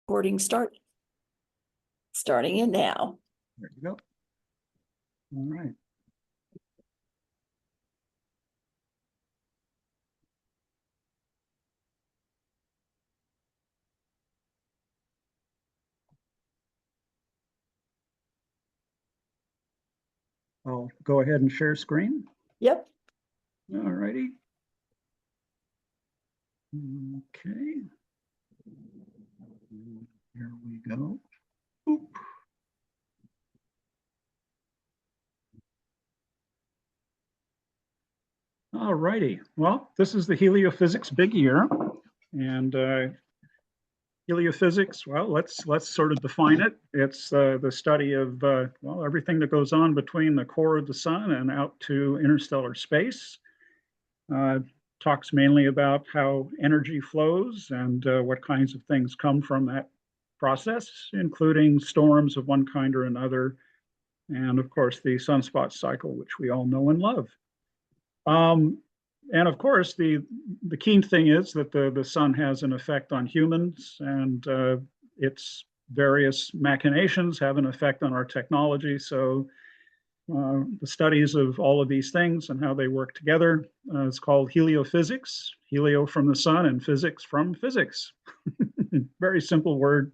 Recording starting it now. There you go. All right. I'll go ahead and share screen. Yep. All righty. Okay. Here we go. Oop. All righty. Well, this is the heliophysics big year, and heliophysics. Well, let's sort of define it. It's the study of well, everything that goes on between the core of the sun and out to interstellar space. Talks mainly about how energy flows and what kinds of things come from that process, including storms of one kind or another, and of course the sunspot cycle, which we all know and love. And of course, the key thing is that the sun has an effect on humans, and its various machinations have an effect on our technology. So the studies of all of these things and how they work together is called heliophysics. Helio from the sun and physics from physics. Very simple word.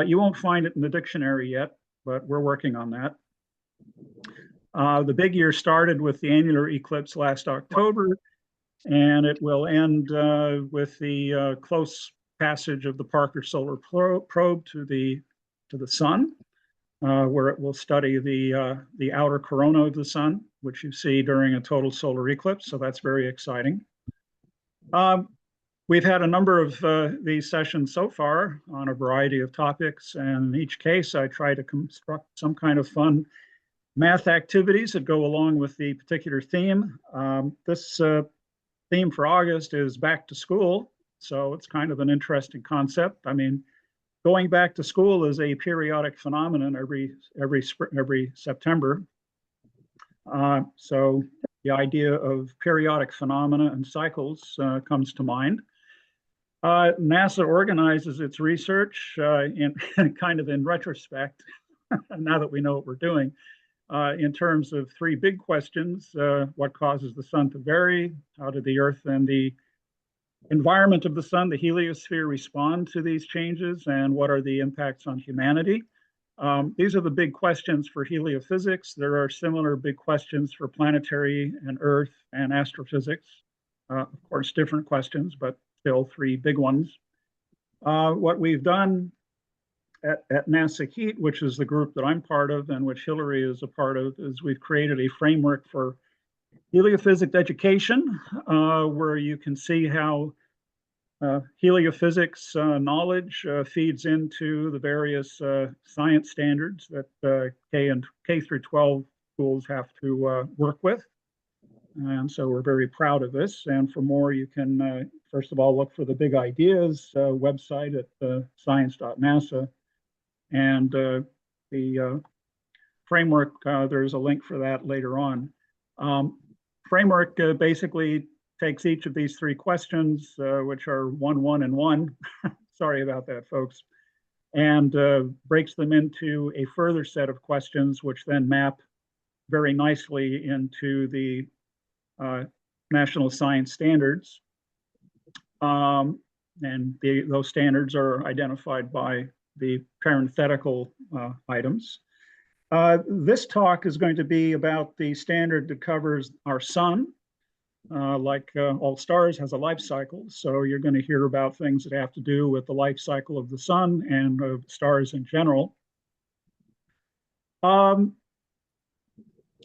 You won't find it in the dictionary yet, but we're working on that. The big year started with the annular eclipse last October, and it will end with the close passage of the Parker Solar Probe to the sun, where it will study the outer corona of the sun, which you see during a total solar eclipse. So that's very exciting. We've had a number of these sessions so far on a variety of topics, and in each case, I try to construct some kind of fun math activities that go along with the particular theme. This theme for August is back to school, so it's kind of an interesting concept. I mean, going back to school is a periodic phenomenon every September. So the idea of periodic phenomena and cycles comes to mind. NASA organizes its research in kind of in retrospect, now that we know what we're doing, in terms of three big questions. What causes the sun to vary? How did the Earth and the environment of the sun, the heliosphere, respond to these changes? And what are the impacts on humanity? These are the big questions for heliophysics. There are similar big questions for planetary and Earth and astrophysics. Of course, different questions, but still three big ones. What we've done at NASA HEAT, which is the group that I'm part of and which Hillary is a part of, is we've created a framework for heliophysics education, where you can see how heliophysics knowledge feeds into the various science standards that K through 12 schools have to work with. And so we're very proud of this. And for more, you can, first of all, look for the Big Ideas website at science.nasa. And the framework, there's a link for that later on. Framework basically takes each of these three questions, which are 1, 1, and 1. Sorry about that, folks. And breaks them into a further set of questions, which then map very nicely into the national science standards. And those standards are identified by the parenthetical items. This talk is going to be about the standard that covers our sun. Like all stars has a life cycle, so you're going to hear about things that have to do with the life cycle of the sun and of stars in general.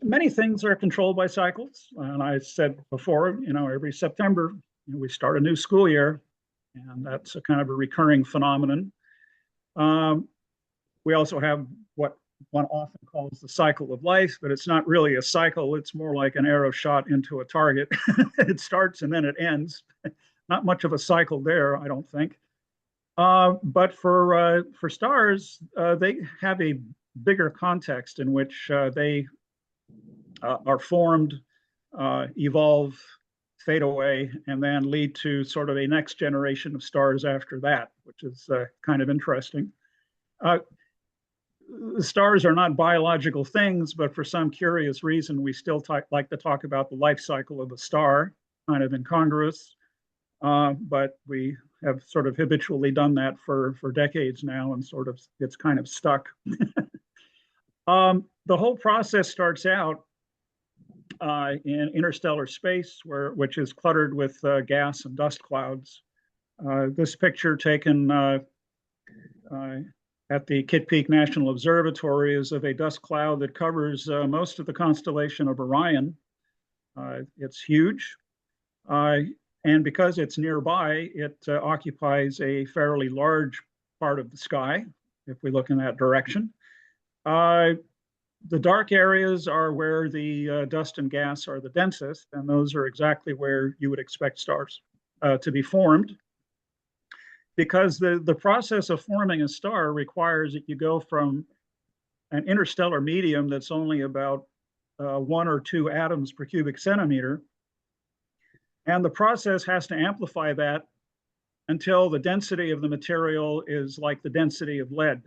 Many things are controlled by cycles, and I said before, every September we start a new school year, and that's a kind of a recurring phenomenon. We also have what one often calls the cycle of life, but it's not really a cycle. It's more like an arrow shot into a target. It starts and then it ends. Not much of a cycle there, I don't think. But for stars, they have a bigger context in which they are formed, evolve, fade away, and then lead to sort of a next generation of stars after that, which is kind of interesting. The stars are not biological things, but for some curious reason, we still like to talk about the life cycle of a star, kind of incongruous. But we have sort of habitually done that for decades now, and sort of it's kind of stuck. The whole process starts out in interstellar space, which is cluttered with gas and dust clouds. This picture taken at the Kitt Peak National Observatory is of a dust cloud that covers most of the constellation of Orion. It's huge. And because it's nearby, it occupies a fairly large part of the sky, if we look in that direction. The dark areas are where the dust and gas are the densest, and those are exactly where you would expect stars to be formed. Because the process of forming a star requires that you go from an interstellar medium that's only about 1 or 2 atoms per cubic centimeter, and the process has to amplify that until the density of the material is like the density of lead.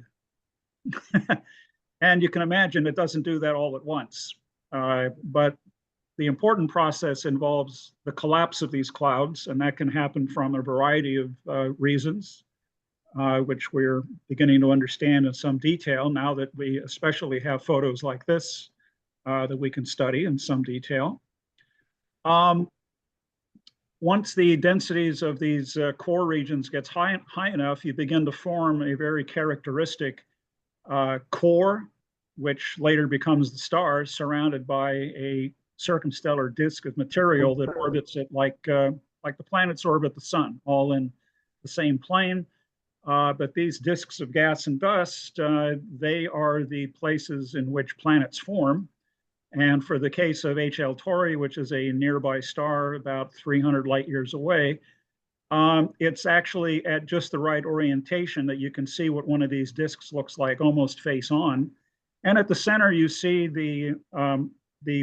And you can imagine it doesn't do that all at once. But the important process involves the collapse of these clouds, and that can happen from a variety of reasons, which we're beginning to understand in some detail now that we especially have photos like this that we can study in some detail. Once the densities of these core regions gets high enough, you begin to form a very characteristic core, which later becomes the star, surrounded by a circumstellar disk of material that orbits it like the planets orbit the sun, all in the same plane. But these disks of gas and dust, they are the places in which planets form. And for the case of HL Tauri, which is a nearby star about 300 light years away, it's actually at just the right orientation that you can see what one of these disks looks like, almost face on. And at the center, you see the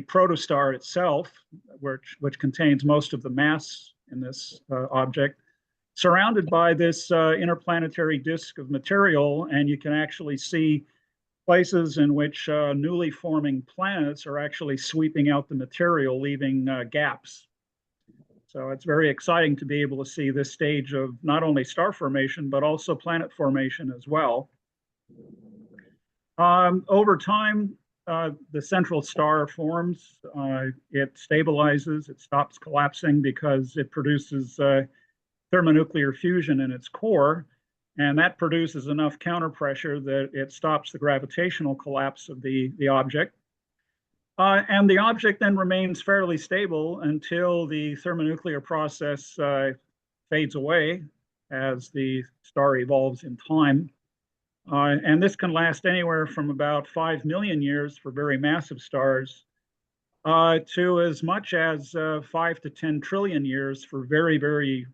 protostar itself, which contains most of the mass in this object, surrounded by this interplanetary disk of material. And you can actually see places in which newly forming planets are actually sweeping out the material, leaving gaps. So it's very exciting to be able to see this stage of not only star formation, but also planet formation as well. Over time, the central star forms, it stabilizes, it stops collapsing because it produces thermonuclear fusion in its core, and that produces enough counterpressure that it stops the gravitational collapse of the object. And the object then remains fairly stable until the thermonuclear process fades away as the star evolves in time. And this can last anywhere from about 5 million years for very massive stars to as much as 5 to 10 trillion years for very, very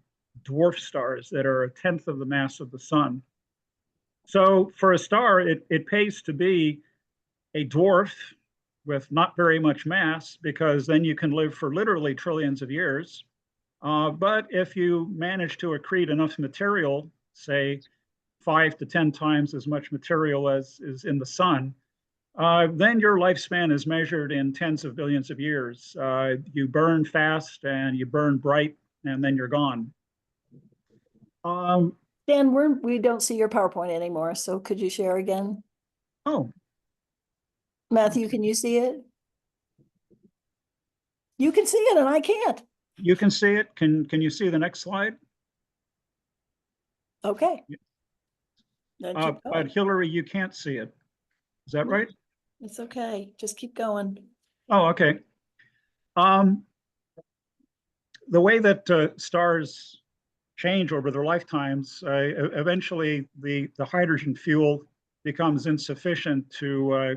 dwarf stars that are 1/10 of the mass of the sun. So for a star, it pays to be a dwarf with not very much mass, because then you can live for literally trillions of years. But if you manage to accrete enough material, say 5 to 10 times as much material as is in the sun, then your lifespan is measured in tens of billions of years. You burn fast and you burn bright, and then you're gone. Dan, we don't see your PowerPoint anymore, so could you share again? Oh, Matthew, can you see it? You can see it and I can't. you can see it. Can you see the next slide? Okay. But Hillary, you can't see it. Is that right? It's okay. Just keep going. Oh, okay. The way that stars change over their lifetimes, eventually the hydrogen fuel becomes insufficient to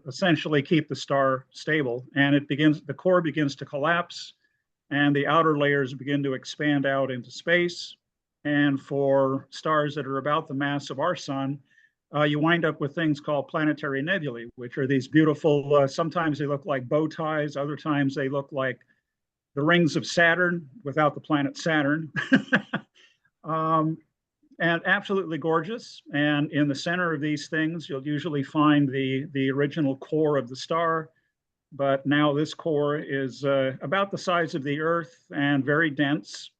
essentially keep the star stable, and the core begins to collapse, and the outer layers begin to expand out into space. And for stars that are about the mass of our sun, you wind up with things called planetary nebulae, which are these beautiful, sometimes they look like bow ties, other times they look like the rings of Saturn without the planet Saturn. And absolutely gorgeous. And in the center of these things, you'll usually find the original core of the star. But now this core is about the size of the Earth and very dense.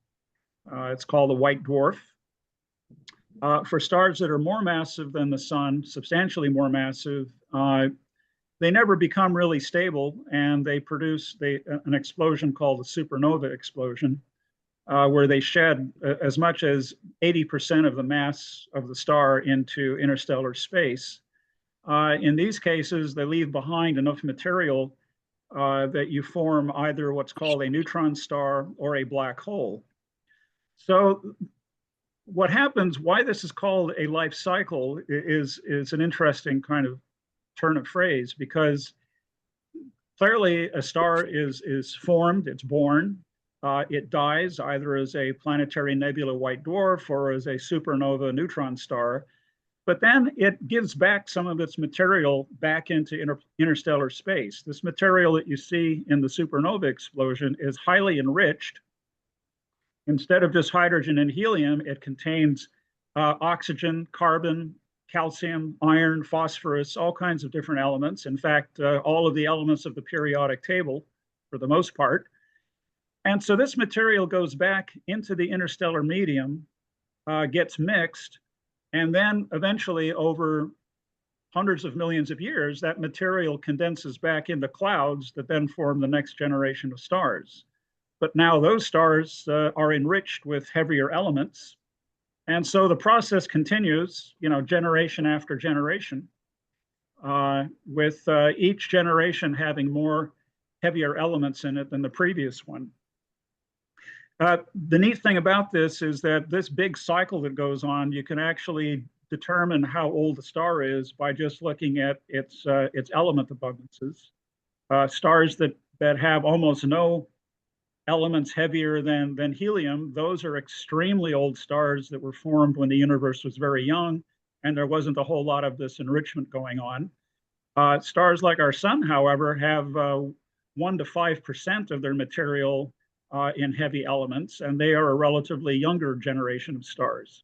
It's called a white dwarf. For stars that are more massive than the sun, substantially more massive, they never become really stable, and they produce an explosion called a supernova explosion, where they shed as much as 80% of the mass of the star into interstellar space. In these cases, they leave behind enough material that you form either what's called a neutron star or a black hole. So what happens, why this is called a life cycle is an interesting kind of turn of phrase, because clearly a star is formed, it's born, it dies either as a planetary nebula white dwarf or as a supernova neutron star, but then it gives back some of its material back into interstellar space. This material that you see in the supernova explosion is highly enriched. Instead of just hydrogen and helium, it contains oxygen, carbon, calcium, iron, phosphorus, all kinds of different elements. In fact, all of the elements of the periodic table for the most part. And so this material goes back into the interstellar medium, gets mixed, and then eventually over hundreds of millions of years, that material condenses back into clouds that then form the next generation of stars. But now those stars are enriched with heavier elements. And so the process continues, generation after generation, with each generation having more heavier elements in it than the previous one. The neat thing about this is that this big cycle that goes on, you can actually determine how old the star is by just looking at its element abundances. Stars that have almost no elements heavier than helium, those are extremely old stars that were formed when the universe was very young, and there wasn't a whole lot of this enrichment going on. Stars like our sun, however, have 1 to 5% of their material in heavy elements, and they are a relatively younger generation of stars.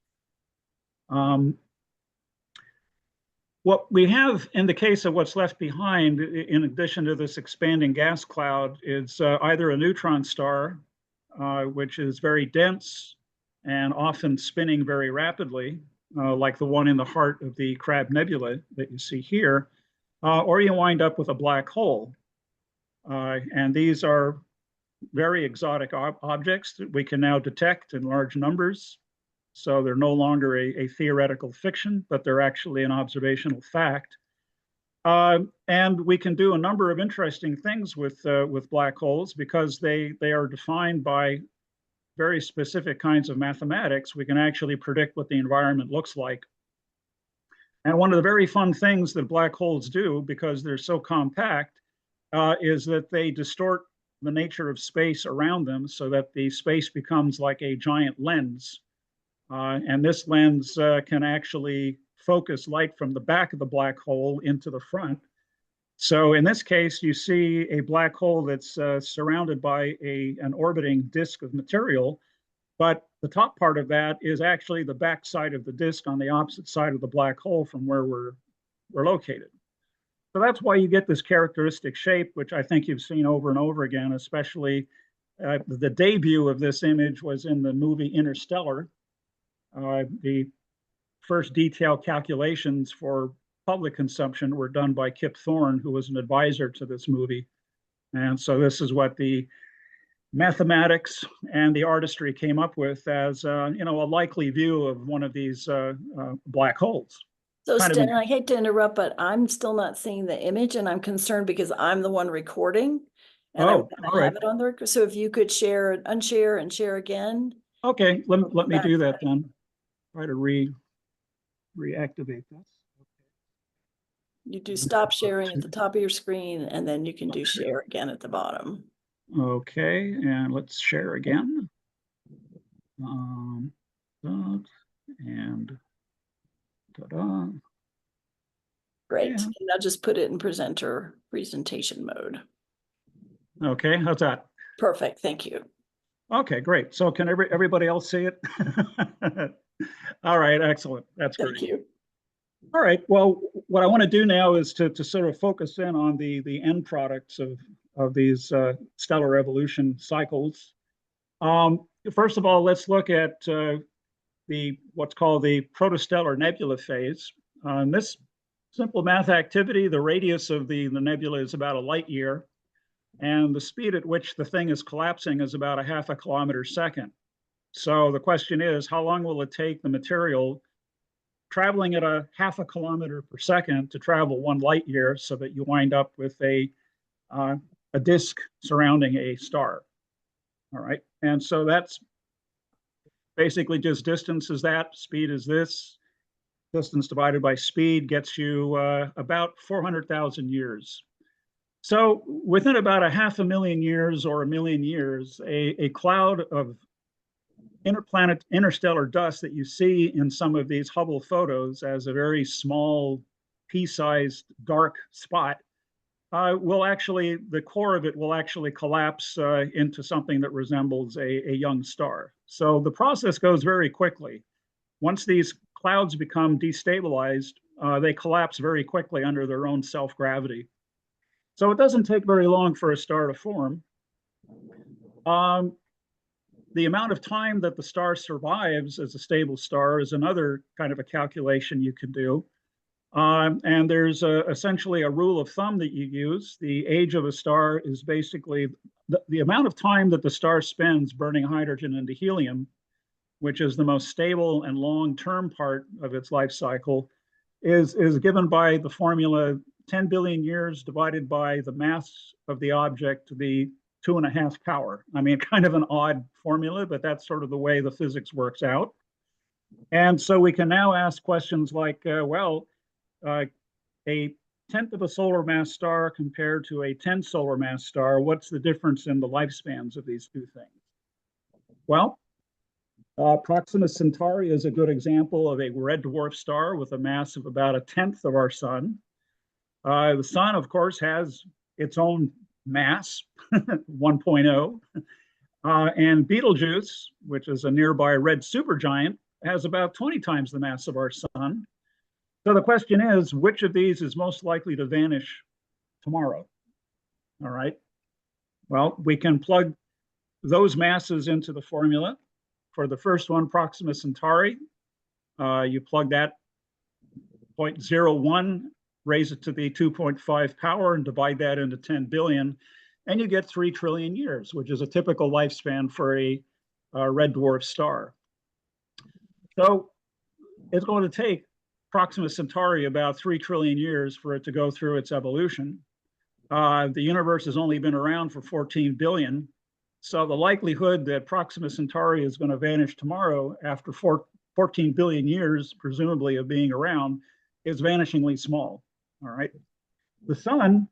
What we have in the case of what's left behind, in addition to this expanding gas cloud, is either a neutron star, which is very dense and often spinning very rapidly, like the one in the heart of the Crab Nebula that you see here, or you wind up with a black hole. And these are very exotic objects that we can now detect in large numbers. So they're no longer a theoretical fiction, but they're actually an observational fact. And we can do a number of interesting things with black holes because they are defined by very specific kinds of mathematics. We can actually predict what the environment looks like. And one of the very fun things that black holes do, because they're so compact, is that they distort the nature of space around them so that the space becomes like a giant lens. And this lens can actually focus light from the back of the black hole into the front. So in this case, you see a black hole that's surrounded by an orbiting disk of material, but the top part of that is actually the back side of the disk on the opposite side of the black hole from where we're located. So that's why you get this characteristic shape, which I think you've seen over and over again, especially the debut of this image was in the movie Interstellar. The first detailed calculations for public consumption were done by Kip Thorne, who was an advisor to this movie. And so this is what the mathematics and the artistry came up with as a likely view of one of these black holes. So Sten, I hate to interrupt, but I'm still not seeing the image, and I'm concerned because I'm the one recording, and I want to have it on the record. So if you could share, unshare, and share again. Okay, let me do that then. Try to reactivate this. You do stop sharing at the top of your screen, and then you can do share again at the bottom. Okay, and let's share again. And ta-da. Great. Yeah. And I'll just put it in presentation mode. Okay, how's that? Perfect, thank you. Okay, great. So can everybody else see it? All right, excellent. That's great. Thank you. All right. Well, what I want to do now is to sort of focus in on the end products of these stellar evolution cycles. First of all, let's look at the what's called the protostellar nebula phase. In this simple math activity, the radius of the nebula is about a light year, and the speed at which the thing is collapsing is about a half a kilometer a second. So the question is, how long will it take the material traveling at a half a kilometer per second to travel 1 light year so that you wind up with a disk surrounding a star? All right, and so that's basically just distance is that, speed is this, distance divided by speed gets you about 400,000 years. So within about a 500,000 years or 1,000,000 years, a cloud of interstellar dust that you see in some of these Hubble photos as a very small, pea-sized dark spot will actually, the core of it will actually collapse into something that resembles a young star. So the process goes very quickly. Once these clouds become destabilized, they collapse very quickly under their own self-gravity. So it doesn't take very long for a star to form. The amount of time that the star survives as a stable star is another kind of a calculation you can do. And there's essentially a rule of thumb that you use. The age of a star is basically the amount of time that the star spends burning hydrogen into helium, which is the most stable and long-term part of its life cycle, is given by the formula 10 billion years divided by the mass of the object to the 2.5 power. I mean, kind of an odd formula, but that's sort of the way the physics works out. And so we can now ask questions like, well, a 1/10 of a solar mass star compared to a 10 solar mass star, what's the difference in the lifespans of these two things? Well, Proxima Centauri is a good example of a red dwarf star with a mass of about 1/10 of our sun. The sun, of course, has its own mass, 1.0. And Betelgeuse, which is a nearby red supergiant, has about 20 times the mass of our sun. So the question is, which of these is most likely to vanish tomorrow? All right. Well, we can plug those masses into the formula. For the first one, Proxima Centauri, you plug that 0.01, raise it to the 2.5 power and divide that into 10 billion, and you get 3 trillion years, which is a typical lifespan for a red dwarf star. So it's going to take Proxima Centauri about 3 trillion years for it to go through its evolution. The universe has only been around for 14 billion. So the likelihood that Proxima Centauri is going to vanish tomorrow after 14 billion years, presumably, of being around, is vanishingly small. All right. The sun,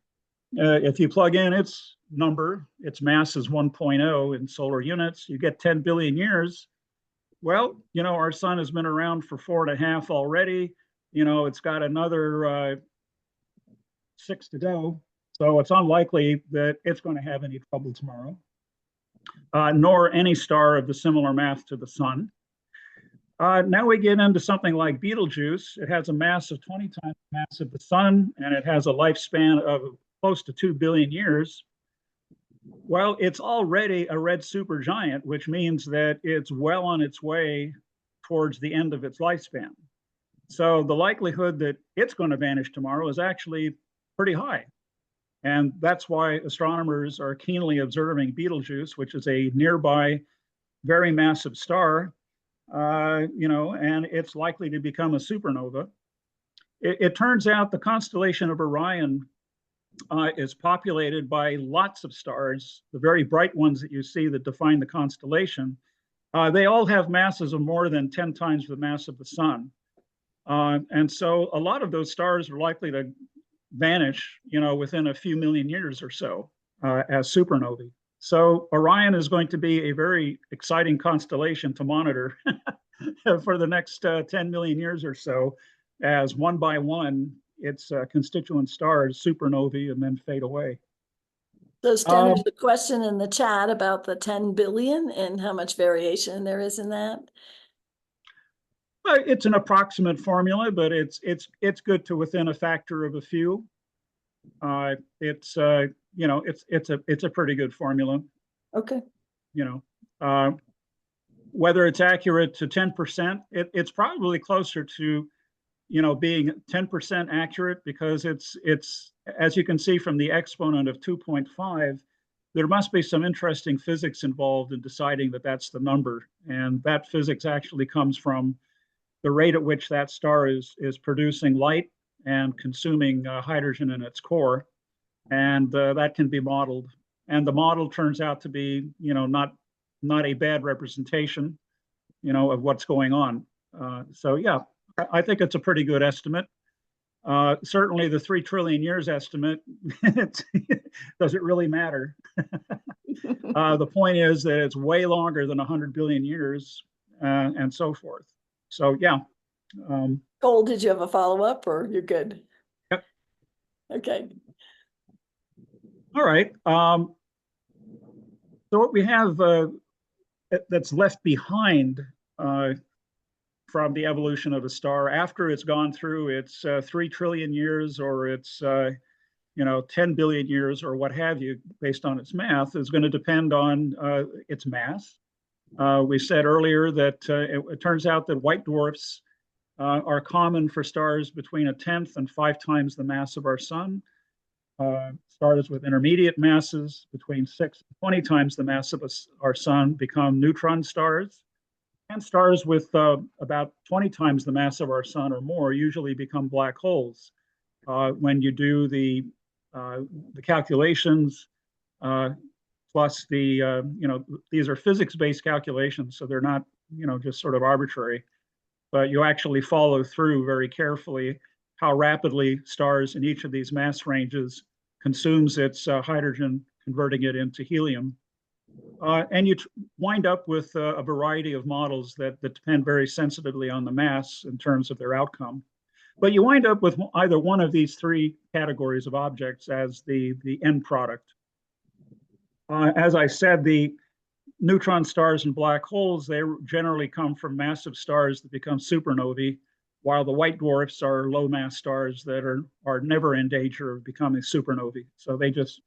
if you plug in its number, its mass is 1.0 in solar units, you get 10 billion years. Well, you know, our sun has been around for 4.5 already. You know, it's got another 6 to go. So it's unlikely that it's going to have any trouble tomorrow, nor any star of the similar mass to the sun. Now we get into something like Betelgeuse. It has a mass of 20 times the mass of the sun, and it has a lifespan of close to 2 billion years. Well, it's already a red supergiant, which means that it's well on its way towards the end of its lifespan. So the likelihood that it's going to vanish tomorrow is actually pretty high. And that's why astronomers are keenly observing Betelgeuse, which is a nearby, very massive star, you know, and it's likely to become a supernova. It turns out the constellation of Orion is populated by lots of stars, the very bright ones that you see that define the constellation. They all have masses of more than 10 times the mass of the sun. And so a lot of those stars are likely to vanish, you know, within a few million years or so as supernovae. So Orion is going to be a very exciting constellation to monitor for the next 10 million years or so, as one by one, its constituent stars supernovae and then fade away. So Sten, there's a question in the chat about the 10 billion and how much variation there is in that. It's an approximate formula, but it's good to within a factor of a few. It's it's a pretty good formula. Okay. Whether it's accurate to 10%, it's probably closer to being 10% accurate, because it's as you can see from the exponent of 2.5, there must be some interesting physics involved in deciding that that's the number, and that physics actually comes from the rate at which that star is producing light and consuming hydrogen in its core, and that can be modeled. And the model turns out to be, not a bad representation, of what's going on. So yeah, I think it's a pretty good estimate. Certainly, the 3 trillion years estimate, does it really matter? The point is that it's way longer than 100 billion years, and so forth. So yeah. Cole, did you have a follow-up, or you're good? Yep. Okay. All right. So what we have that's left behind from the evolution of a star after it's gone through its 3 trillion years, or its 10 billion years, or what have you, based on its math, is going to depend on its mass. We said earlier that it turns out that white dwarfs are common for stars between 1/10 and 5 times the mass of our sun. Stars with intermediate masses between 6 and 20 times the mass of our sun become neutron stars. And stars with about 20 times the mass of our sun or more usually become black holes. When you do the calculations, plus these are physics-based calculations, so they're not, just sort of arbitrary, but you actually follow through very carefully how rapidly stars in each of these mass ranges consumes its hydrogen, converting it into helium. And you wind up with a variety of models that depend very sensitively on the mass in terms of their outcome. But you wind up with either one of these 3 categories of objects as the end product. As I said, the neutron stars and black holes, they generally come from massive stars that become supernovae, while the white dwarfs are low mass stars that are never in danger of becoming supernovae. So they just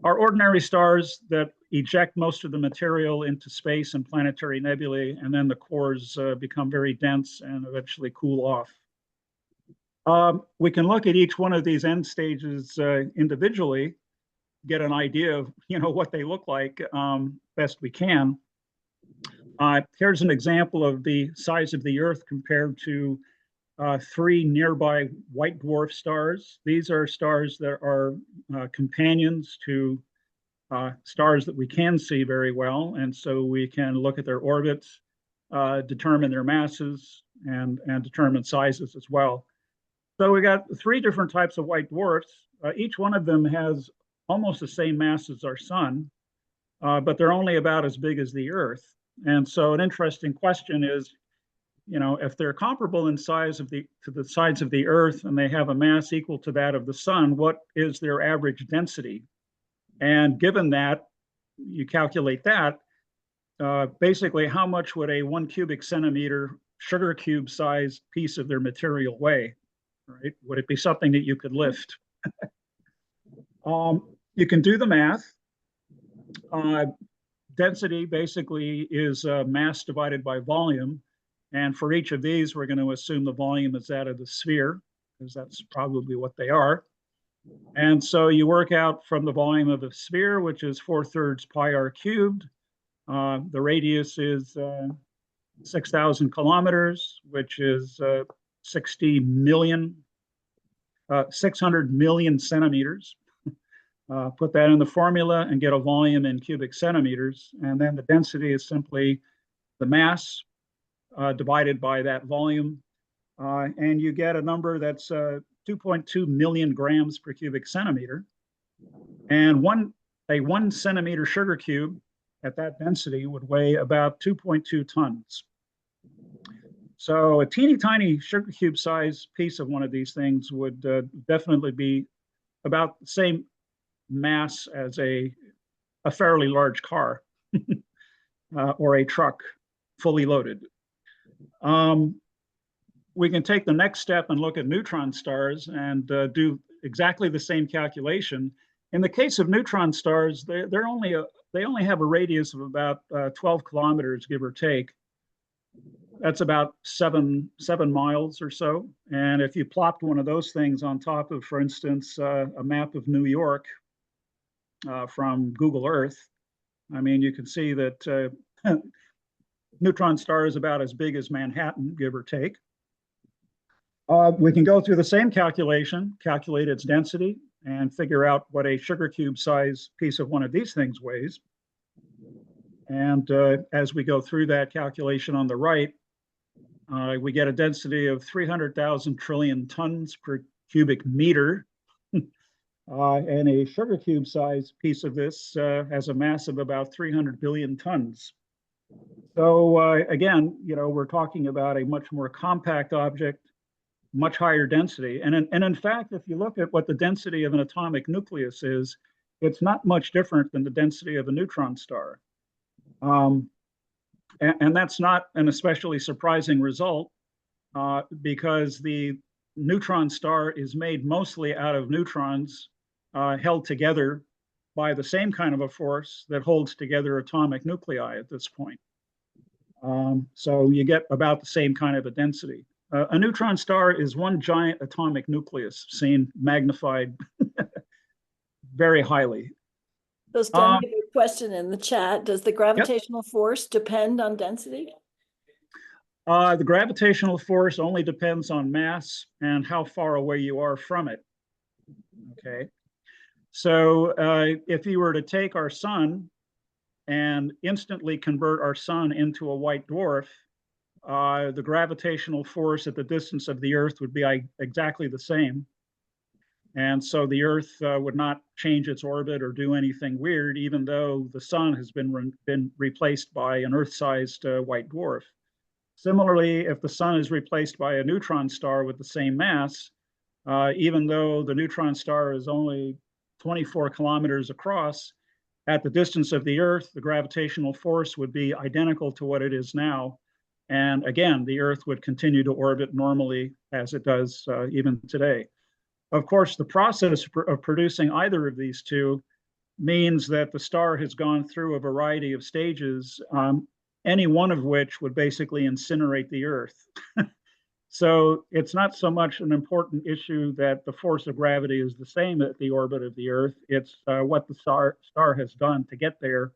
are ordinary stars that eject most of the material into space and planetary nebulae, and then the cores become very dense and eventually cool off. We can look at each one of these end stages individually, get an idea of what they look like best we can. Here's an example of the size of the Earth compared to 3 nearby white dwarf stars. These are stars that are companions to stars that we can see very well, and so we can look at their orbits, determine their masses, and determine sizes as well. So we got 3 different types of white dwarfs. Each one of them has almost the same mass as our sun, but they're only about as big as the Earth. And so an interesting question is, if they're comparable in size to the size of the Earth, and they have a mass equal to that of the sun, what is their average density? And given that, you calculate that, basically how much would a 1 cubic centimeter sugar cube sized piece of their material weigh, right? Would it be something that you could lift? You can do the math. Density basically is mass divided by volume. And for each of these, we're going to assume the volume is that of the sphere, because that's probably what they are. And so you work out from the volume of the sphere, which is 4/3 pi r cubed. The radius is 6,000 kilometers, which is 600 million centimeters. Put that in the formula and get a volume in cubic centimeters. And then the density is simply the mass divided by that volume. And you get a number that's 2.2 million grams per cubic centimeter. And a 1 centimeter sugar cube at that density would weigh about 2.2 tons. So a teeny tiny sugar cube size piece of one of these things would definitely be about the same mass as a fairly large car or a truck fully loaded. We can take the next step and look at neutron stars and do exactly the same calculation. In the case of neutron stars, they only have a radius of about 12 kilometers, give or take. That's about seven miles or so. And if you plopped one of those things on top of, for instance, a map of New York from Google Earth, I mean, you can see that neutron star is about as big as Manhattan, give or take. We can go through the same calculation, calculate its density, and figure out what a sugar cube size piece of one of these things weighs. And as we go through that calculation on the right, we get a density of 300,000 trillion tons per cubic meter. And a sugar cube size piece of this has a mass of about 300 billion tons. So again, we're talking about a much more compact object, much higher density. And in fact, if you look at what the density of an atomic nucleus is, it's not much different than the density of a neutron star. And that's not an especially surprising result because the neutron star is made mostly out of neutrons held together by the same kind of a force that holds together atomic nuclei at this point. So you get about the same kind of a density. A neutron star is one giant atomic nucleus seen magnified very highly. So Sten, we have a question in the chat. Does the gravitational force depend on density? The gravitational force only depends on mass and how far away you are from it. Okay. So if you were to take our sun and instantly convert our sun into a white dwarf, the gravitational force at the distance of the Earth would be exactly the same. And so the Earth would not change its orbit or do anything weird, even though the sun has been replaced by an Earth-sized white dwarf. Similarly, if the sun is replaced by a neutron star with the same mass, even though the neutron star is only 24 kilometers across, at the distance of the Earth, the gravitational force would be identical to what it is now. And again, the Earth would continue to orbit normally as it does even today. Of course, the process of producing either of these two means that the star has gone through a variety of stages, any one of which would basically incinerate the Earth. So it's not so much an important issue that the force of gravity is the same at the orbit of the Earth. It's what the star has done to get there.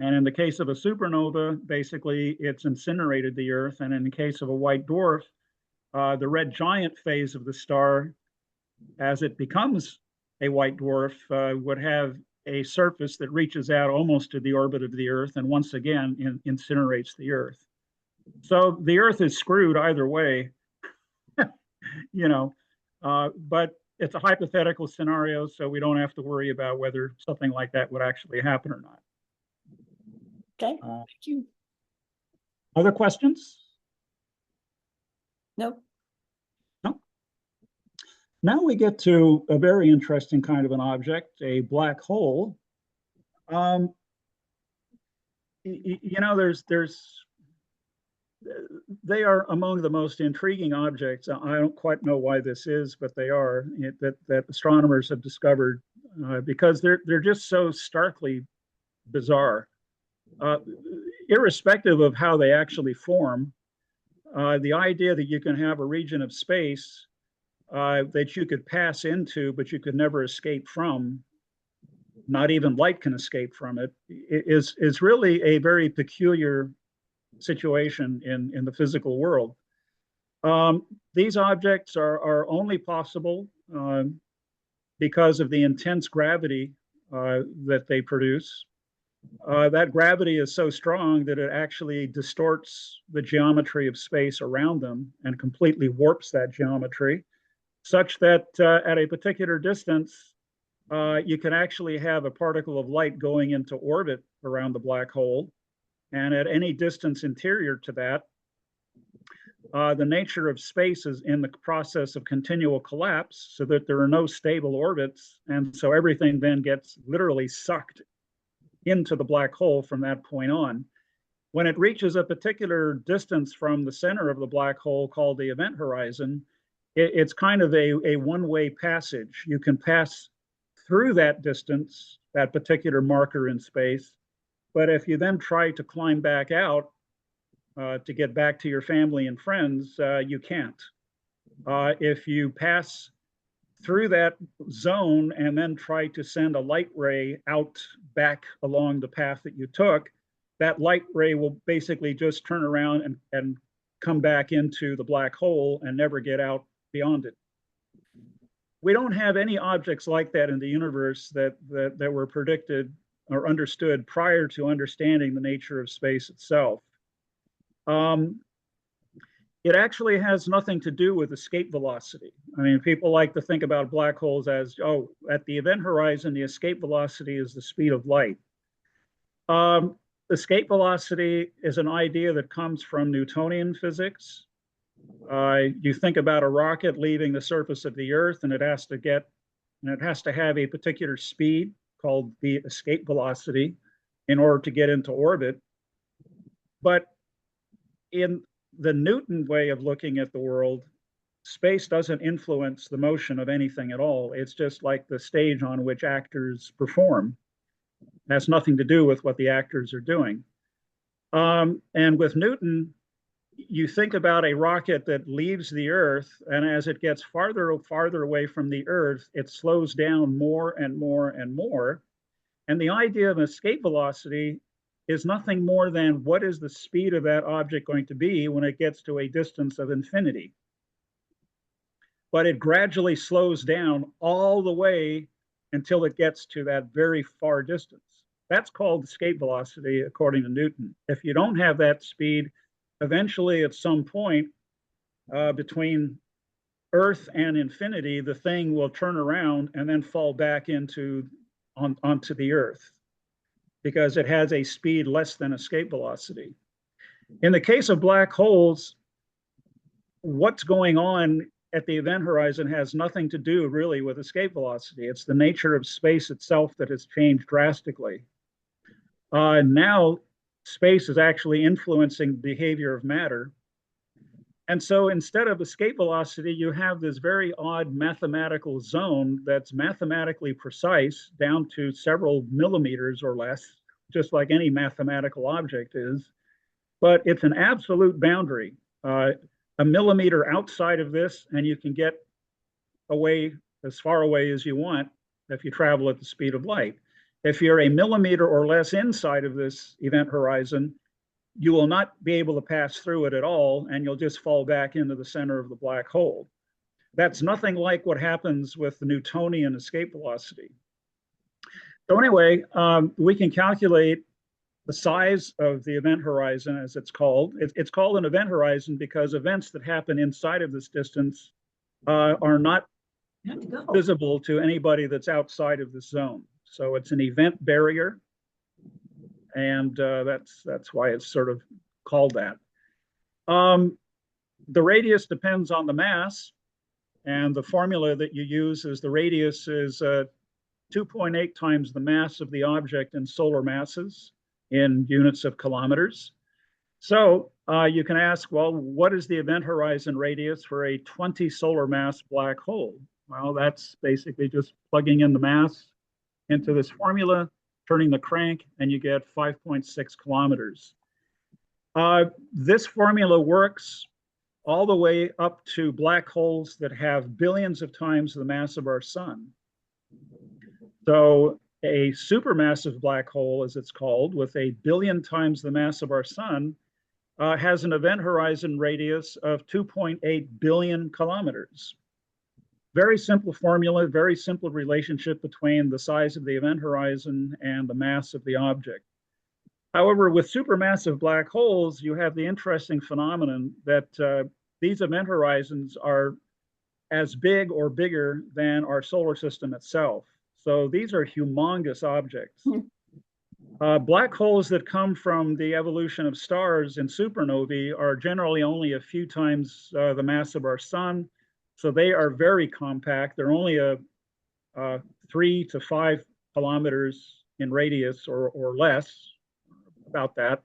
And in the case of a supernova, basically it's incinerated the Earth. And in the case of a white dwarf, the red giant phase of the star, as it becomes a white dwarf, would have a surface that reaches out almost to the orbit of the Earth and once again incinerates the Earth. So the Earth is screwed either way, but it's a hypothetical scenario, so we don't have to worry about whether something like that would actually happen or not. Okay, thank you. Other questions? Nope. No. Now we get to a very interesting kind of an object, a black hole. They are among the most intriguing objects. I don't quite know why this is, but they are that astronomers have discovered because they're just so starkly bizarre. Irrespective of how they actually form, the idea that you can have a region of space that you could pass into, but you could never escape from, not even light can escape from it, is really a very peculiar situation in the physical world. These objects are only possible because of the intense gravity that they produce. That gravity is so strong that it actually distorts the geometry of space around them and completely warps that geometry, such that at a particular distance, you can actually have a particle of light going into orbit around the black hole. And at any distance interior to that, the nature of space is in the process of continual collapse so that there are no stable orbits. And so everything then gets literally sucked into the black hole from that point on. When it reaches a particular distance from the center of the black hole called the event horizon, it's kind of a one-way passage. You can pass through that distance, that particular marker in space, but if you then try to climb back out, to get back to your family and friends, you can't. If you pass through that zone and then try to send a light ray out back along the path that you took, that light ray will basically just turn around and come back into the black hole and never get out beyond it. We don't have any objects like that in the universe that were predicted or understood prior to understanding the nature of space itself. It actually has nothing to do with escape velocity. I mean, people like to think about black holes as, oh, at the event horizon, the escape velocity is the speed of light. Escape velocity is an idea that comes from Newtonian physics. You think about a rocket leaving the surface of the Earth, and it has to have a particular speed called the escape velocity in order to get into orbit. But in the Newton way of looking at the world, space doesn't influence the motion of anything at all. It's just like the stage on which actors perform. It has nothing to do with what the actors are doing. And with Newton, you think about a rocket that leaves the Earth, and as it gets farther and farther away from the Earth, it slows down more and more and more. And the idea of escape velocity is nothing more than what is the speed of that object going to be when it gets to a distance of infinity. But it gradually slows down all the way until it gets to that very far distance. That's called escape velocity, according to Newton. If you don't have that speed, eventually at some point between Earth and infinity, the thing will turn around and then fall back onto the Earth, because it has a speed less than escape velocity. In the case of black holes, what's going on at the event horizon has nothing to do really with escape velocity. It's the nature of space itself that has changed drastically. Now, space is actually influencing the behavior of matter. And so instead of escape velocity, you have this very odd mathematical zone that's mathematically precise down to several millimeters or less, just like any mathematical object is. But it's an absolute boundary. A millimeter outside of this, and you can get away as far away as you want if you travel at the speed of light. If you're a millimeter or less inside of this event horizon, you will not be able to pass through it at all, and you'll just fall back into the center of the black hole. That's nothing like what happens with the Newtonian escape velocity. So anyway, we can calculate the size of the event horizon, as it's called. It's called an event horizon because events that happen inside of this distance are not visible to anybody that's outside of this zone. So it's an event barrier, and that's why it's sort of called that. The radius depends on the mass, and the formula that you use is the radius is 2.8 times the mass of the object in solar masses in units of kilometers. So you can ask, well, what is the event horizon radius for a 20 solar mass black hole? Well, that's basically just plugging in the mass into this formula, turning the crank, and you get 5.6 kilometers. This formula works all the way up to black holes that have billions of times the mass of our sun. So a supermassive black hole, as it's called, with a billion times the mass of our sun, has an event horizon radius of 2.8 billion kilometers. Very simple formula, very simple relationship between the size of the event horizon and the mass of the object. However, with supermassive black holes, you have the interesting phenomenon that these event horizons are as big or bigger than our solar system itself. So these are humongous objects. Black holes that come from the evolution of stars in supernovae are generally only a few times the mass of our sun. So they are very compact. They're only a 3 to 5 kilometers in radius or less, about that.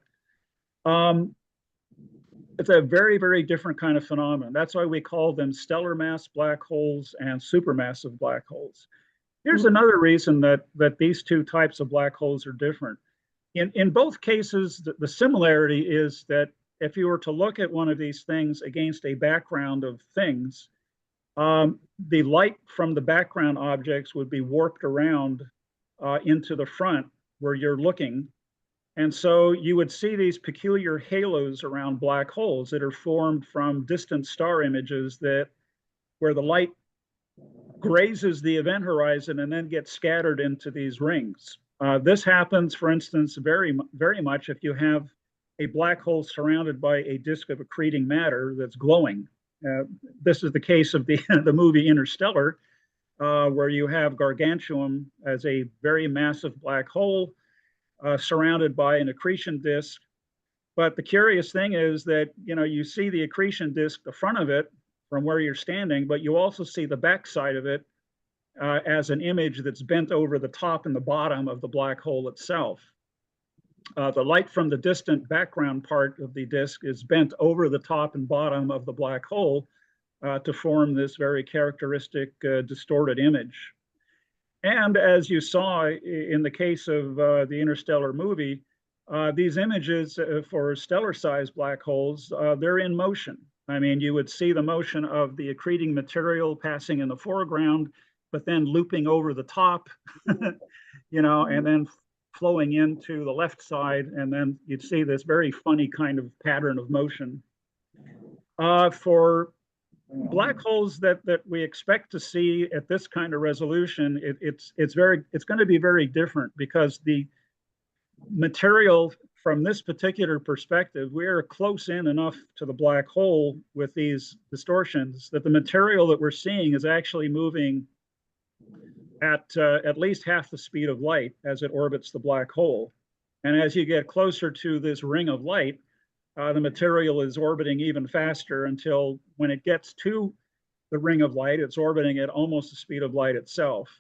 It's a very, very different kind of phenomenon. That's why we call them stellar mass black holes and supermassive black holes. Here's another reason that these two types of black holes are different. In both cases, the similarity is that if you were to look at one of these things against a background of things, the light from the background objects would be warped around into the front where you're looking. And so you would see these peculiar halos around black holes that are formed from distant star images that where the light grazes the event horizon and then gets scattered into these rings. This happens, for instance, very, very much if you have a black hole surrounded by a disk of accreting matter that's glowing. This is the case of the movie Interstellar, where you have gargantuan as a very massive black hole surrounded by an accretion disk. But the curious thing is that you see the accretion disk, the front of it, from where you're standing, but you also see the back side of it as an image that's bent over the top and the bottom of the black hole itself. The light from the distant background part of the disk is bent over the top and bottom of the black hole to form this very characteristic distorted image. And as you saw in the case of the Interstellar movie, these images for stellar-sized black holes, they're in motion. I mean, you would see the motion of the accreting material passing in the foreground, but then looping over the top, and then flowing into the left side, and then you'd see this very funny kind of pattern of motion. For black holes that we expect to see at this kind of resolution, it's going to be very different because the material from this particular perspective, we are close in enough to the black hole with these distortions that the material that we're seeing is actually moving at least half the speed of light as it orbits the black hole. And as you get closer to this ring of light, the material is orbiting even faster until when it gets to the ring of light, it's orbiting at almost the speed of light itself.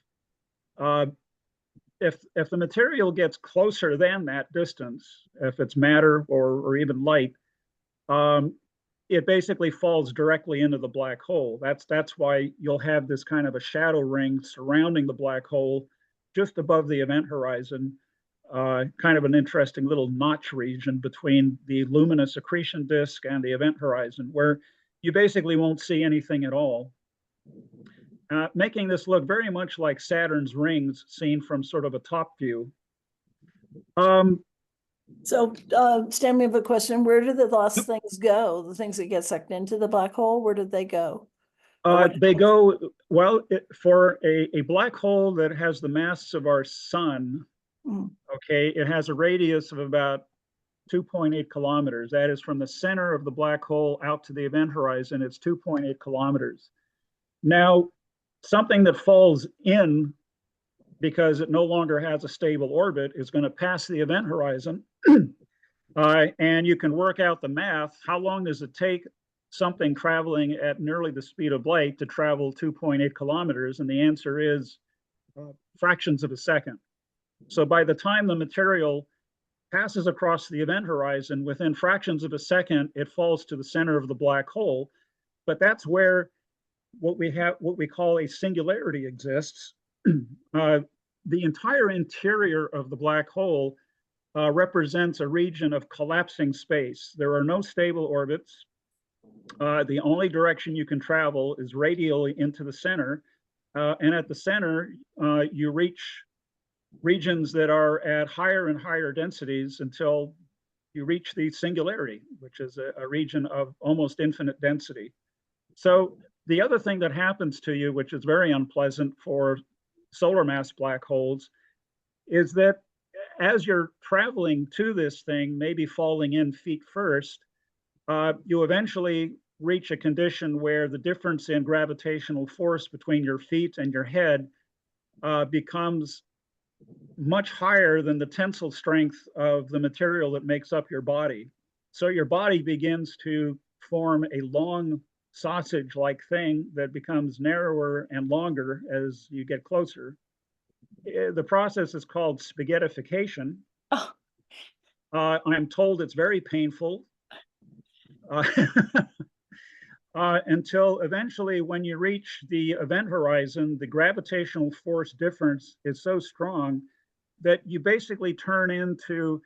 If the material gets closer than that distance, if it's matter or even light, it basically falls directly into the black hole. That's why you'll have this kind of a shadow ring surrounding the black hole just above the event horizon, kind of an interesting little notch region between the luminous accretion disk and the event horizon, where you basically won't see anything at all. Making this look very much like Saturn's rings seen from sort of a top view. So, Stan, we have a question. Where do the lost things go? The things that get sucked into the black hole, where did they go? They go, well, for a black hole that has the mass of our sun, okay, it has a radius of about 2.8 kilometers. That is from the center of the black hole out to the event horizon, it's 2.8 kilometers. Now, something that falls in because it no longer has a stable orbit is going to pass the event horizon. And you can work out the math. How long does it take something traveling at nearly the speed of light to travel 2.8 kilometers? And the answer is fractions of a second. So by the time the material passes across the event horizon, within fractions of a second, it falls to the center of the black hole. But that's where what we call a singularity exists. The entire interior of the black hole represents a region of collapsing space. There are no stable orbits. The only direction you can travel is radially into the center. And at the center, you reach regions that are at higher and higher densities until you reach the singularity, which is a region of almost infinite density. So the other thing that happens to you, which is very unpleasant for solar mass black holes, is that as you're traveling to this thing, maybe falling in feet first, you eventually reach a condition where the difference in gravitational force between your feet and your head becomes much higher than the tensile strength of the material that makes up your body. So your body begins to form a long sausage-like thing that becomes narrower and longer as you get closer. The process is called spaghettification. Oh. I'm told it's very painful. Uh, until eventually, when you reach the event horizon, the gravitational force difference is so strong that you basically turn into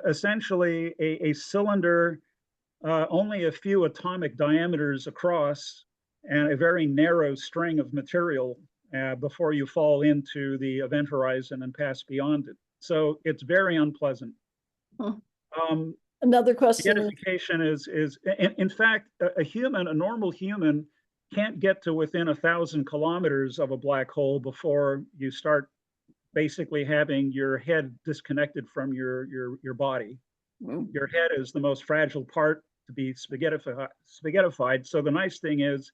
essentially a cylinder only a few atomic diameters across and a very narrow string of material before you fall into the event horizon and pass beyond it. So it's very unpleasant. Huh. Another question. Spaghettification is in fact, a normal human can't get to within 1,000 kilometers of a black hole before you start basically having your head disconnected from your body. Your head is the most fragile part to be spaghettified. So the nice thing is,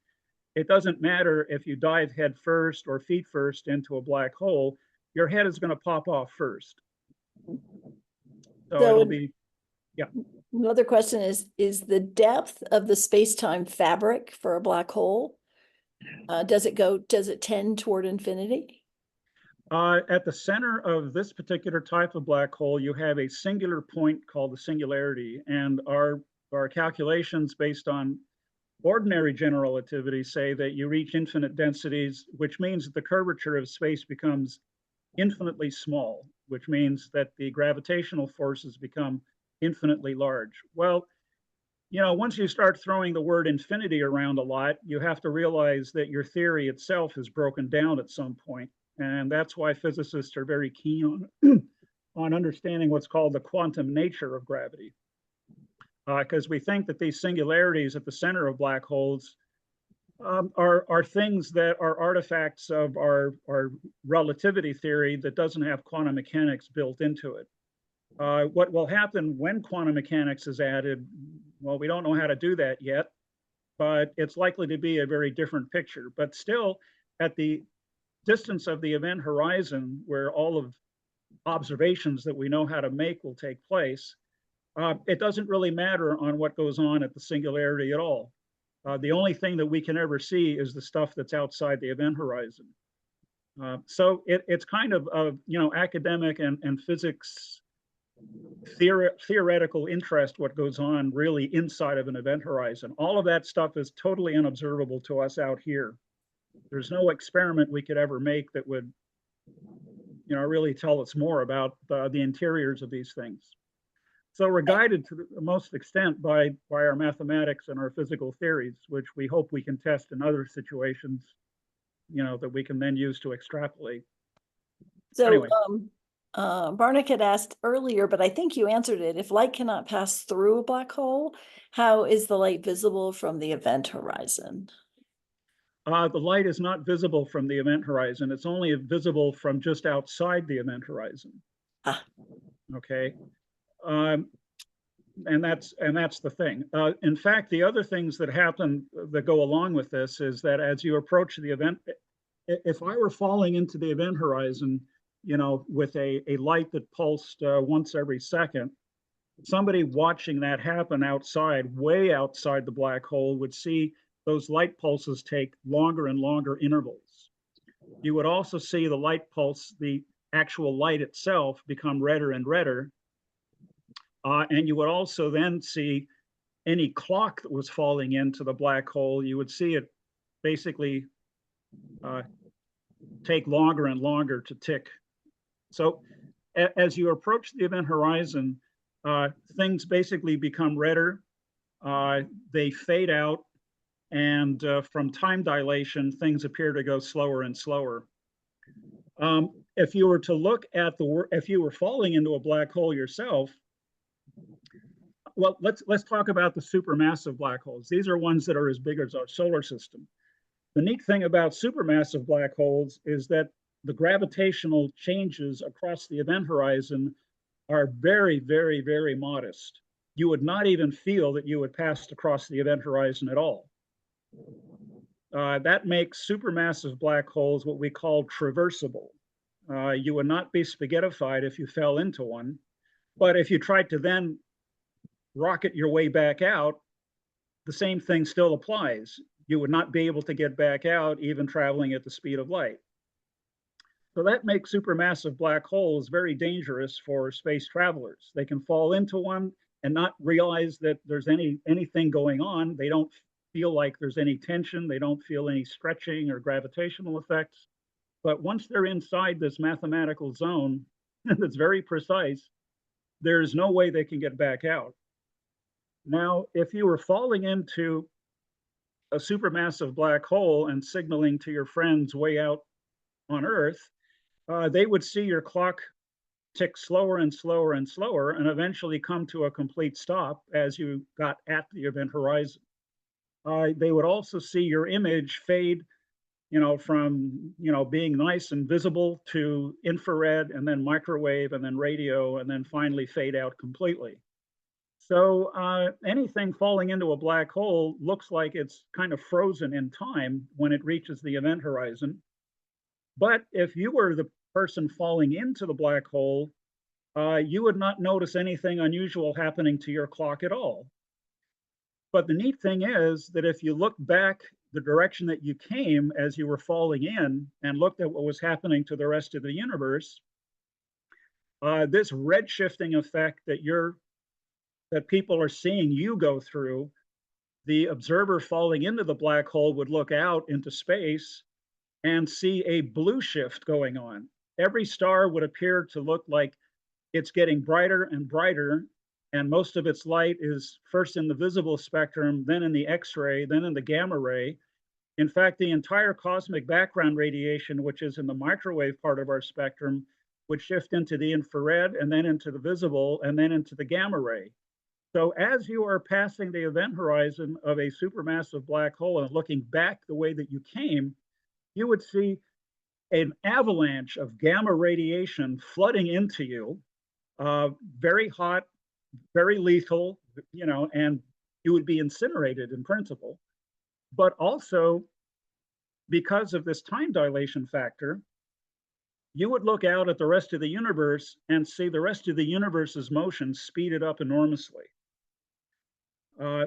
it doesn't matter if you dive head first or feet first into a black hole, your head is going to pop off first. So it'll be, yeah. Another question is the depth of the space-time fabric for a black hole, does it tend toward infinity? At the center of this particular type of black hole, you have a singular point called the singularity, and our calculations based on ordinary general relativity say that you reach infinite densities, which means that the curvature of space becomes infinitely small, which means that the gravitational forces become infinitely large. Well, once you start throwing the word infinity around a lot, you have to realize that your theory itself is broken down at some point. And that's why physicists are very keen on understanding what's called the quantum nature of gravity. Because we think that these singularities at the center of black holes are things that are artifacts of our relativity theory that doesn't have quantum mechanics built into it. What will happen when quantum mechanics is added, well, we don't know how to do that yet, but it's likely to be a very different picture. But still, at the distance of the event horizon, where all of observations that we know how to make will take place, it doesn't really matter on what goes on at the singularity at all. The only thing that we can ever see is the stuff that's outside the event horizon. So it's kind of academic and physics theoretical interest what goes on really inside of an event horizon. All of that stuff is totally unobservable to us out here. There's no experiment we could ever make that would really tell us more about the interiors of these things. So we're guided to the most extent by our mathematics and our physical theories, which we hope we can test in other situations, that we can then use to extrapolate. So anyway. Barnick had asked earlier, but I think you answered it. If light cannot pass through a black hole, how is the light visible from the event horizon? The light is not visible from the event horizon. It's only visible from just outside the event horizon. Okay. And that's the thing. In fact, the other things that happen that go along with this is that as you approach the event, if I were falling into the event horizon, with a light that pulsed once every second, somebody watching that happen outside, way outside the black hole, would see those light pulses take longer and longer intervals. You would also see the light pulse, the actual light itself, become redder and redder. And you would also then see any clock that was falling into the black hole, you would see it basically take longer and longer to tick. So as you approach the event horizon, things basically become redder, they fade out, and from time dilation, things appear to go slower and slower. If you were to look at if you were falling into a black hole yourself, well, let's talk about the supermassive black holes. These are ones that are as big as our solar system. The neat thing about supermassive black holes is that the gravitational changes across the event horizon are very, very, very modest. You would not even feel that you had passed across the event horizon at all. That makes supermassive black holes what we call traversable. You would not be spaghettified if you fell into one. But if you tried to then rocket your way back out, the same thing still applies. You would not be able to get back out even traveling at the speed of light. So that makes supermassive black holes very dangerous for space travelers. They can fall into one and not realize that there's anything going on. They don't feel like there's any tension. They don't feel any stretching or gravitational effects. But once they're inside this mathematical zone that's very precise, there's no way they can get back out. Now, if you were falling into a supermassive black hole and signaling to your friends way out on Earth, they would see your clock tick slower and slower and slower and eventually come to a complete stop as you got at the event horizon. They would also see your image fade, from, being nice and visible to infrared and then microwave and then radio and then finally fade out completely. So anything falling into a black hole looks like it's kind of frozen in time when it reaches the event horizon. But if you were the person falling into the black hole, you would not notice anything unusual happening to your clock at all. But the neat thing is that if you look back the direction that you came as you were falling in and looked at what was happening to the rest of the universe, this redshifting effect that people are seeing you go through, the observer falling into the black hole would look out into space and see a blue shift going on. Every star would appear to look like it's getting brighter and brighter, and most of its light is first in the visible spectrum, then in the X-ray, then in the gamma ray. In fact, the entire cosmic background radiation, which is in the microwave part of our spectrum, would shift into the infrared and then into the visible and then into the gamma ray. So as you are passing the event horizon of a supermassive black hole and looking back the way that you came, you would see an avalanche of gamma radiation flooding into you, very hot, very lethal, and you would be incinerated in principle. But also, because of this time dilation factor, you would look out at the rest of the universe and see the rest of the universe's motion speeded up enormously.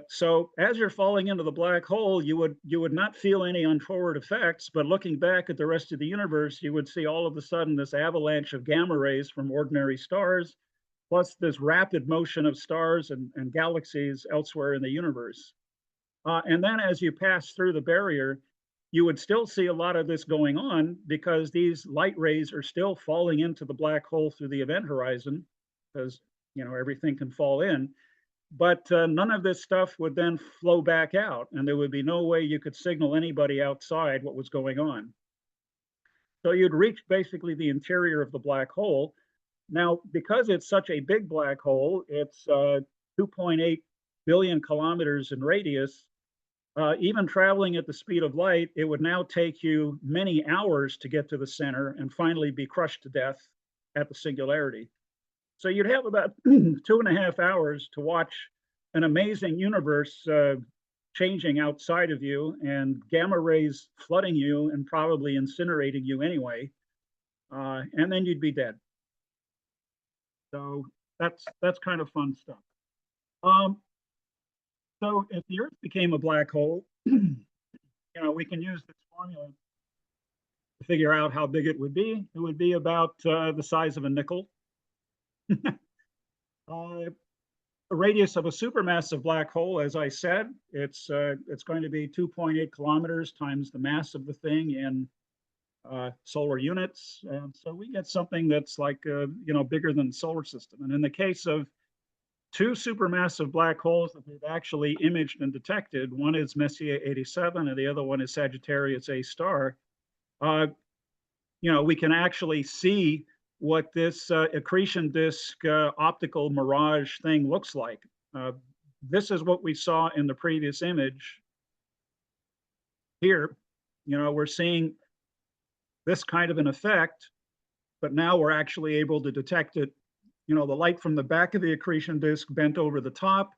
So as you're falling into the black hole, you would not feel any untoward effects, but looking back at the rest of the universe, you would see all of a sudden this avalanche of gamma rays from ordinary stars, plus this rapid motion of stars and galaxies elsewhere in the universe. And then as you pass through the barrier, you would still see a lot of this going on because these light rays are still falling into the black hole through the event horizon, because everything can fall in. But none of this stuff would then flow back out, and there would be no way you could signal anybody outside what was going on. So you'd reach basically the interior of the black hole. Now, because it's such a big black hole, it's 2.8 billion kilometers in radius. Even traveling at the speed of light, it would now take you many hours to get to the center and finally be crushed to death at the singularity. So you'd have about 2.5 hours to watch an amazing universe changing outside of you and gamma rays flooding you and probably incinerating you anyway. And then you'd be dead. So that's kind of fun stuff. So if the Earth became a black hole, we can use this formula to figure out how big it would be. It would be about the size of a nickel. The radius of a supermassive black hole, as I said, it's going to be 2.8 kilometers times the mass of the thing in solar units, and so we get something that's like bigger than the solar system. And in the case of two supermassive black holes that we've actually imaged and detected, one is Messier 87 and the other one is Sagittarius A star. We can actually see what this accretion disk optical mirage thing looks like. This is what we saw in the previous image. Here, we're seeing this kind of an effect, but now we're actually able to detect it. The light from the back of the accretion disk bent over the top.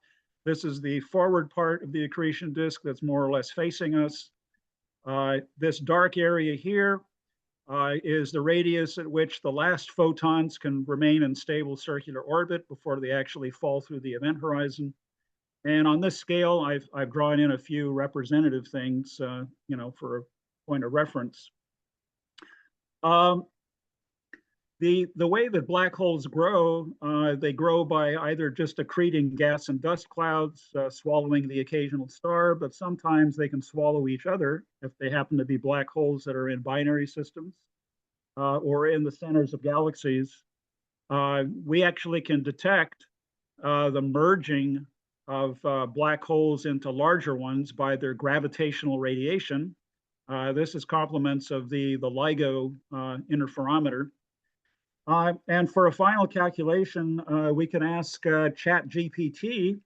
This is the forward part of the accretion disk that's more or less facing us. This dark area here is the radius at which the last photons can remain in stable circular orbit before they actually fall through the event horizon. And on this scale, I've drawn in a few representative things, for a point of reference. The way that black holes grow, they grow by either just accreting gas and dust clouds, swallowing the occasional star, but sometimes they can swallow each other if they happen to be black holes that are in binary systems or in the centers of galaxies. We actually can detect the merging of black holes into larger ones by their gravitational radiation. This is complements of the LIGO interferometer. And for a final calculation, we can ask ChatGPT,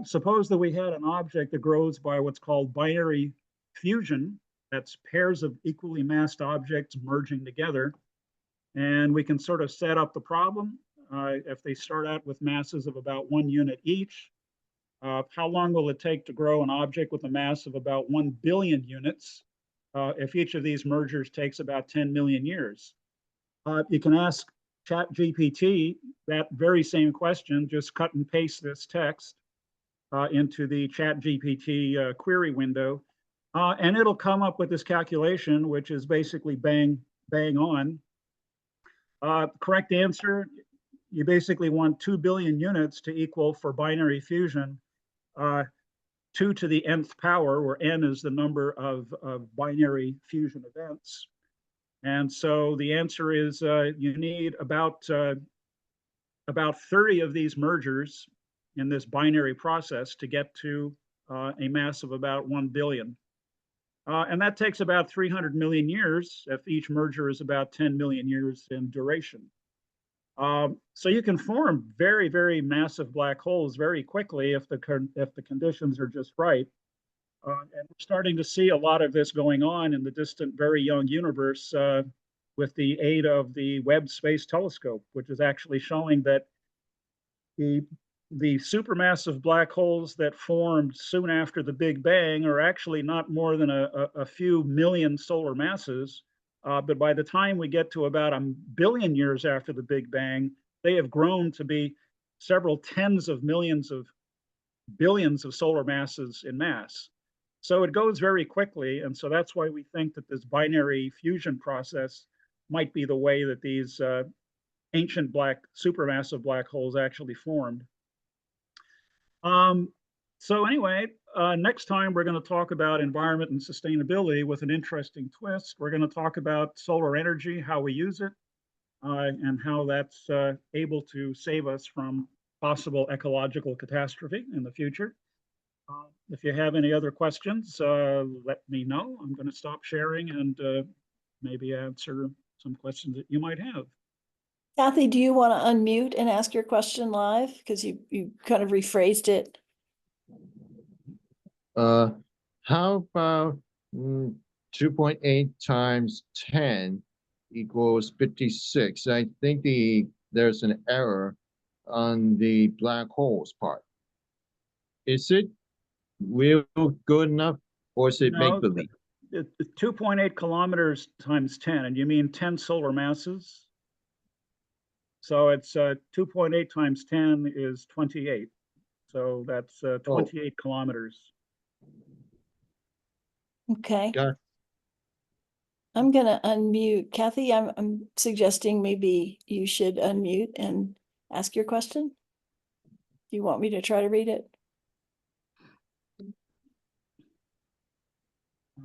suppose that we had an object that grows by what's called binary fusion. That's pairs of equally massed objects merging together. And we can sort of set up the problem. If they start out with masses of about 1 unit each, how long will it take to grow an object with a mass of about 1 billion units if each of these mergers takes about 10 million years? You can ask ChatGPT that very same question, just cut and paste this text into the ChatGPT query window, and it'll come up with this calculation, which is basically bang on. Correct answer, you basically want 2 billion units to equal, for binary fusion, 2 to the nth power, where n is the number of binary fusion events. And so the answer is you need about 30 of these mergers in this binary process to get to a mass of about 1 billion. And that takes about 300 million years if each merger is about 10 million years in duration. So you can form very, very massive black holes very quickly if the conditions are just right. And we're starting to see a lot of this going on in the distant, very young universe with the aid of the Webb Space Telescope, which is actually showing that the supermassive black holes that formed soon after the Big Bang are actually not more than a few million solar masses. But by the time we get to about 1 billion years after the Big Bang, they have grown to be several tens of millions of billions of solar masses in mass. So it goes very quickly. And so that's why we think that this binary fusion process might be the way that these ancient supermassive black holes actually formed. So anyway, next time we're going to talk about environment and sustainability with an interesting twist. We're going to talk about solar energy, how we use it, and how that's able to save us from possible ecological catastrophe in the future. If you have any other questions, let me know. I'm going to stop sharing and maybe answer some questions that you might have. Kathy, do you want to unmute and ask your question live? Because you kind of rephrased it. How about 2.8 times 10 equals 56? I think there's an error on the black holes part. Is it real good enough, or is it make-believe? 2.8 kilometers times 10, and you mean 10 solar masses? So it's 2.8 times 10 is 28. So that's 28 kilometers. Okay. Got it. I'm going to unmute. Kathy, I'm suggesting maybe you should unmute and ask your question. Do you want me to try to read it?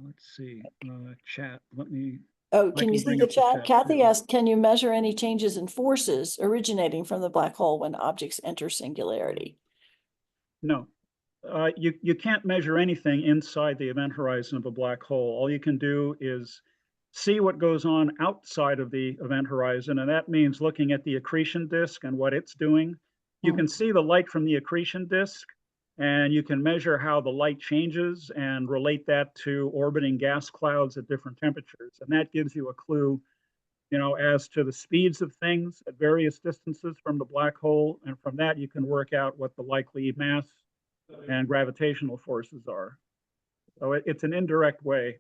Let's see, chat. Let me. Oh, can you see the chat? Kathy asked, can you measure any changes in forces originating from the black hole when objects enter singularity? No, you can't measure anything inside the event horizon of a black hole. All you can do is see what goes on outside of the event horizon, and that means looking at the accretion disk and what it's doing. You can see the light from the accretion disk, and you can measure how the light changes and relate that to orbiting gas clouds at different temperatures. And that gives you a clue, as to the speeds of things at various distances from the black hole. And from that, you can work out what the likely mass and gravitational forces are. So it's an indirect way.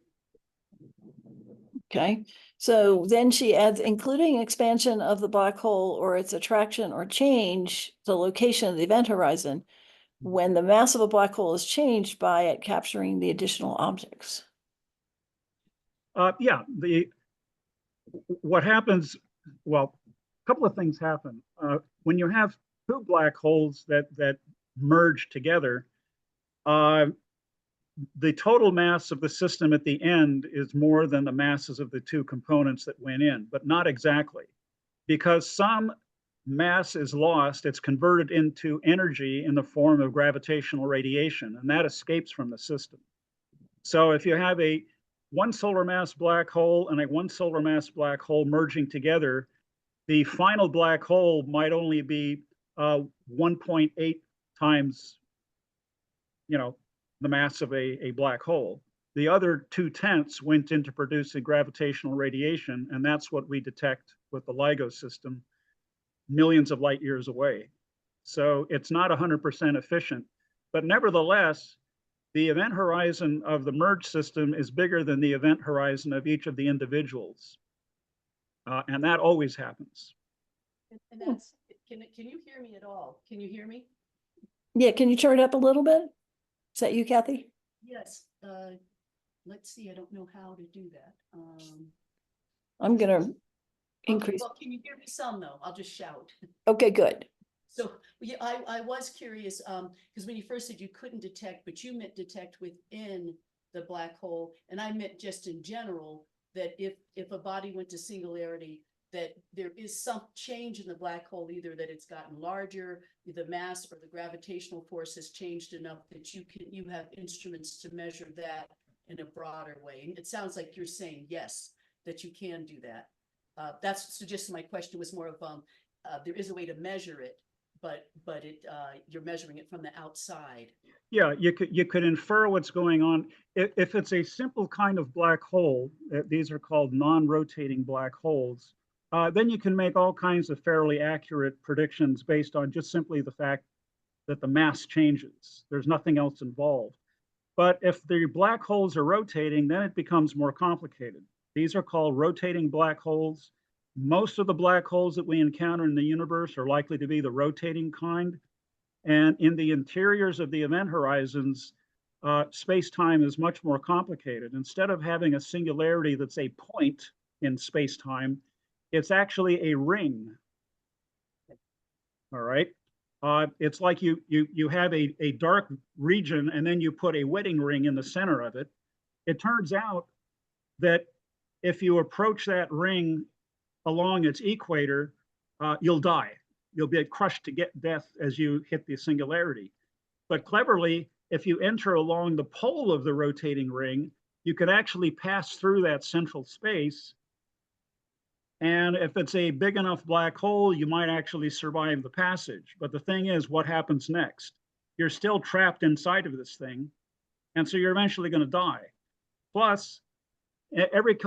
Okay, so then she adds, including expansion of the black hole or its attraction or change the location of the event horizon when the mass of a black hole is changed by it capturing the additional objects. Yeah, what happens, well, a couple of things happen. When you have two black holes that merge together, the total mass of the system at the end is more than the masses of the two components that went in, but not exactly. Because some mass is lost, it's converted into energy in the form of gravitational radiation, and that escapes from the system. So if you have a one solar mass black hole and a one solar mass black hole merging together, the final black hole might only be 1.8 times, the mass of a black hole. The other 2/10 went into producing gravitational radiation, and that's what we detect with the LIGO system millions of light years away. So it's not 100% efficient, but nevertheless, the event horizon of the merge system is bigger than the event horizon of each of the individuals. And that always happens. And that's, can you hear me at all? Can you hear me? Yeah, can you turn it up a little bit? Is that you, Kathy? Yes, let's see, I don't know how to do that. I'm gonna Okay, increase. well, can you hear me some though? I'll just shout. Okay, good. So, yeah, I was curious, because when you first said you couldn't detect, but you meant detect within the black hole, and I meant just in general, that if a body went to singularity, that there is some change in the black hole, either that it's gotten larger, the mass or the gravitational force has changed enough that you have instruments to measure that in a broader way. And it sounds like you're saying yes, that you can do that. That's so just my question was more of there is a way to measure it, but you're measuring it from the outside. Yeah, you could infer what's going on. If it's a simple kind of black hole, these are called non-rotating black holes, then you can make all kinds of fairly accurate predictions based on just simply the fact that the mass changes. There's nothing else involved. But if the black holes are rotating, then it becomes more complicated. These are called rotating black holes. Most of the black holes that we encounter in the universe are likely to be the rotating kind. And in the interiors of the event horizons, space-time is much more complicated. Instead of having a singularity that's a point in space-time, it's actually a ring. All right. It's like you have a dark region and then you put a wedding ring in the center of it. It turns out that if you approach that ring along its equator, you'll die. You'll be crushed to death as you hit the singularity. But cleverly, if you enter along the pole of the rotating ring, you can actually pass through that central space. And if it's a big enough black hole, you might actually survive the passage. But the thing is, what happens next? You're still trapped inside of this thing. And so you're eventually going to die. Plus, every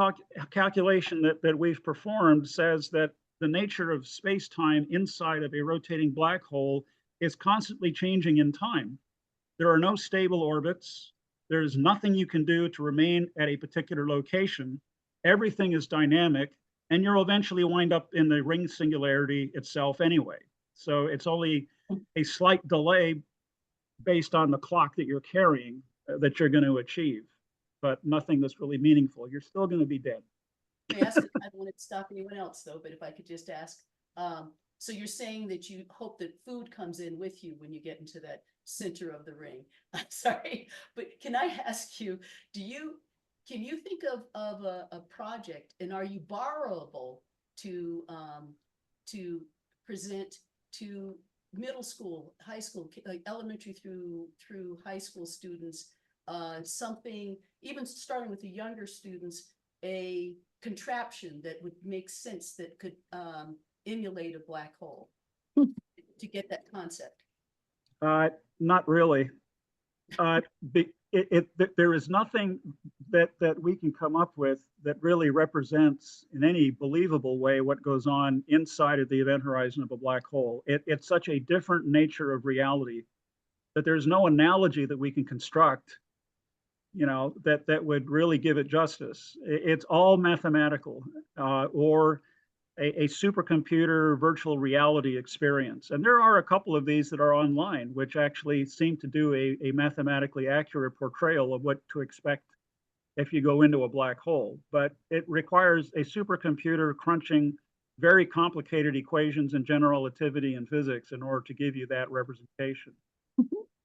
calculation that we've performed says that the nature of space-time inside of a rotating black hole is constantly changing in time. There are no stable orbits. There's nothing you can do to remain at a particular location. Everything is dynamic, and you'll eventually wind up in the ring singularity itself anyway. So it's only a slight delay based on the clock that you're carrying that you're going to achieve, but nothing that's really meaningful. You're still going to be dead. I don't want to stop anyone else though, but if I could just ask, so you're saying that you hope that food comes in with you when you get into that center of the ring. I'm sorry, but can I ask you, can you think of a project, and are you borrowable to present to middle school, high school, like elementary through high school students, something, even starting with the younger students, a contraption that would make sense that could emulate a black hole to get that concept? Not really. There is nothing that we can come up with that really represents in any believable way what goes on inside of the event horizon of a black hole. It's such a different nature of reality that there's no analogy that we can construct you know, that would really give it justice. It's all mathematical, or a supercomputer virtual reality experience. And there are a couple of these that are online, which actually seem to do a mathematically accurate portrayal of what to expect if you go into a black hole. But it requires a supercomputer crunching very complicated equations in general relativity and physics in order to give you that representation.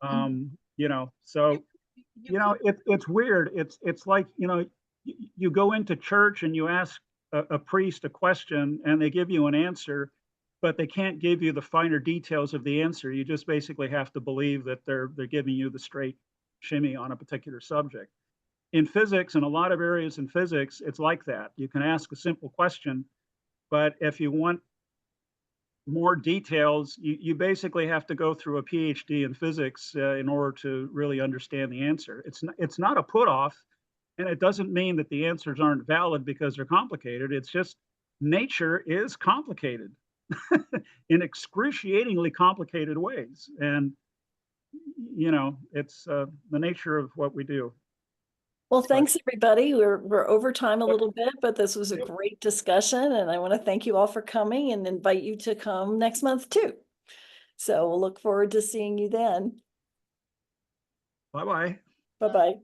You know, so, you know, it's weird. It's like, you know, you go into church and you ask a priest a question and they give you an answer, but they can't give you the finer details of the answer. You just basically have to believe that they're giving you the straight shimmy on a particular subject. In physics, in a lot of areas in physics, it's like that. You can ask a simple question, but if you want more details, you basically have to go through a PhD in physics in order to really understand the answer. It's not a put off, and it doesn't mean that the answers aren't valid because they're complicated. It's just nature is complicated in excruciatingly complicated ways. And, you know, it's the nature of what we do. Well, thanks, everybody. We're over time a Yep. little bit, but this was a Yep. great discussion, and I want to thank you all for coming and invite you to come next month too. So we'll look forward to seeing you then. Bye-bye. Bye-bye.